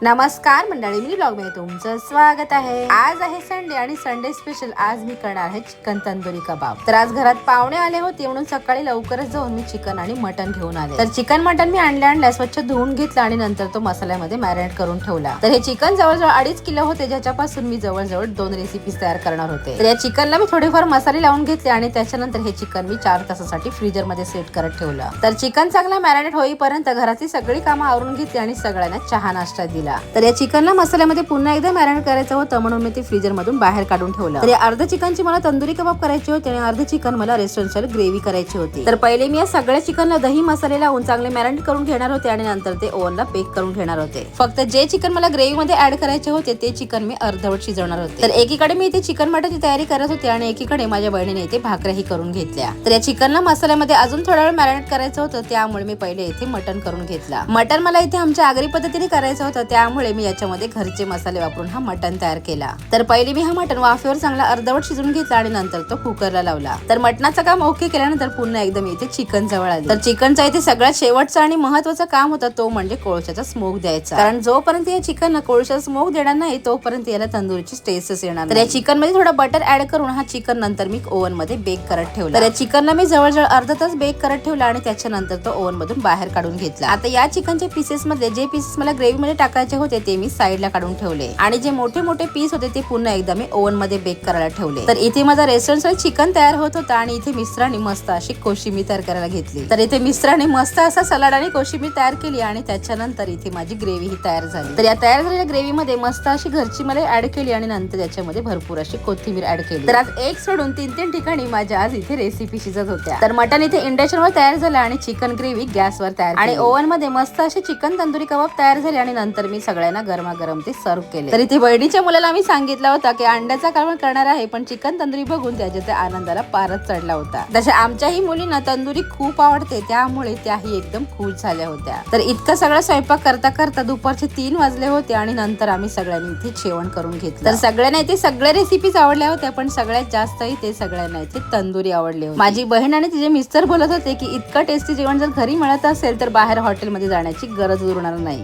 नमस्कार मंडळी, मी ब्लॉग मध्ये तुमचं स्वागत आहे। आज आहे संडे आणि संडे स्पेशल आज मी करणार आहे चिकन तंदुरी कबाब। तर आज घरात पाहुणे आले होते म्हणून सकाळी लवकरच जाऊन मी चिकन आणि मटन घेऊन आले। तर चिकन मटन मी आणल्या स्वच्छ धुवून घेतलं आणि नंतर तो मसाल्यामध्ये मॅरिनेट करून ठेवला। तर हे चिकन जवळजवळ 2.5 किलो होते, ज्याच्यापासून मी जवळजवळ 2 रेसिपीज तयार करणार होते। तर या चिकनला मी थोडेफार मसाले लावून घेतले आणि त्याच्यानंतर हे चिकन मी 4 तासासाठी फ्रीजर मध्ये सेट करत ठेवलं। तर चिकन चांगला मॅरिनेट होईपर्यंत घरातली सगळी कामं आवरून घेतली आणि सगळ्यांना चहा नाश्ता दिला। तर या चिकनला मसाल्यामध्ये पुन्हा एकदा मॅरिनेट करायचं होतं म्हणून मी ते फ्रीजर मधून बाहेर काढून ठेवलं। तर या अर्ध चिकनची मला तंदुरी कबाब करायची होती आणि अर्ध चिकन मला रेस्टॉरंट स्टाईल ग्रेव्ही करायची होती। तर पहिले मी या सगळ्या चिकनला दही मसाले लावून चांगले मॅरिनेट करून घेणार होते आणि नंतर ते ओव्हनला बेक करून घेणार होते। फक्त जे चिकन मला ग्रेव्ही मध्ये ऍड करायचे होते ते चिकन मी अर्धवट शिजवणार होते। तर एकीकडे मी इथे चिकन मटनची तयारी करत होते आणि एकीकडे माझ्या बहिणीने इथे भाकऱ्याही करून घेतल्या। तर या चिकनला मसाल्यामध्ये अजून थोडा वेळ मॅरिनेट करायचं होतं, त्यामुळे मी पहिले इथे मटन करून घेतला। मटन मला इथे आमच्या आगरी पद्धतीने करायचं होतं, त्यामुळे मी याच्यामध्ये घरचे मसाले वापरून हा मटन तयार केला। तर पहिले मी हा मटन वाफेवर चांगला अर्धवट शिजवून घेतला आणि नंतर तो कुकरला लावला। तर मटनाचं काम ओके केल्यानंतर पुन्हा एकदम इथे चिकन जवळ आले। तर चिकनचा इथे सगळ्यात शेवटचं आणि महत्त्वाचं काम होतं तो म्हणजे कोळशाचा स्मोक द्यायचा, कारण जोपर्यंत या चिकनला कोळशाचा स्मोक देणार नाही तोपर्यंत याला तंदुरीची टेस्टच येणार। तर या चिकन मध्ये थोडा बटर ऍड करून हा चिकन नंतर मी ओव्हन मध्ये बेक करत ठेवला। तर या चिकनला मी जवळजवळ अर्धा तास बेक करत ठेवला आणि त्याच्यानंतर तो ओव्हन मधून बाहेर काढून घेतला। आता या चिकनच्या पीसेस मध्ये जे पीसेस मला ग्रेव्ही मध्ये टाकायचे होते ते मी साईडला काढून ठेवले आणि जे मोठे मोठे पीस होते ते पुन्हा एकदा मी ओव्हन मध्ये बेक करायला ठेवले। तर इथे माझा रेस्टॉरंट स्टाईल चिकन तयार होत होता आणि इथे मिस्त्रांनी मस्त अशी कोशिंबीर तयार करायला घेतली। तर इथे मिस्त्रांनी मस्त असा सलाड आणि कोशिंबीर तयार केली आणि त्याच्यानंतर इथे माझी ग्रेव्ही ही तयार झाली। तर या तयार झालेल्या ग्रेव्ही मध्ये मस्त अशी घरची मलाई ऍड केली आणि नंतर याच्यामध्ये भरपूर अशी कोथिंबीर ऍड केली। तर आज एक सोडून 3 ठिकाणी माझ्या आज इथे रेसिपी शिजत होत्या। तर मटन इथे इंडक्शन वर तयार झालं आणि चिकन ग्रेव्ही गॅसवर तयार आणि ओव्हन मध्ये मस्त अशी चिकन तंदुरी कबाब तयार झाले आणि नंतर मी सगळ्यांना गरमागरम ते सर्व केले। तर इथे बहिणीच्या मुलाला मी सांगितलं होता की अंड्याचा कालवण करणार आहे, पण चिकन तंदुरी बघून त्याच्या त्या आनंदाला पारच चढला होता। तशा आमच्याही मुलींना तंदुरी खूप आवडते, त्यामुळे त्याही एकदम खुश झाल्या होत्या। तर इतका सगळा स्वयंपाक करता करता दुपारचे 3 वाजले होते आणि नंतर आम्ही सगळ्यांनी इथे जेवण करून घेतलं। तर सगळ्यांना इथे सगळ्या रेसिपीज आवडल्या होत्या, पण सगळ्यात जास्त इथे सगळ्यांना इथे तंदुरी आवडली होती। माझी बहीण आणि तिचे मिस्टर बोलत होते की इतकं टेस्टी जेवण जर घरी मिळत असेल तर बाहेर हॉटेलमध्ये जाण्याची गरज उरणार नाही।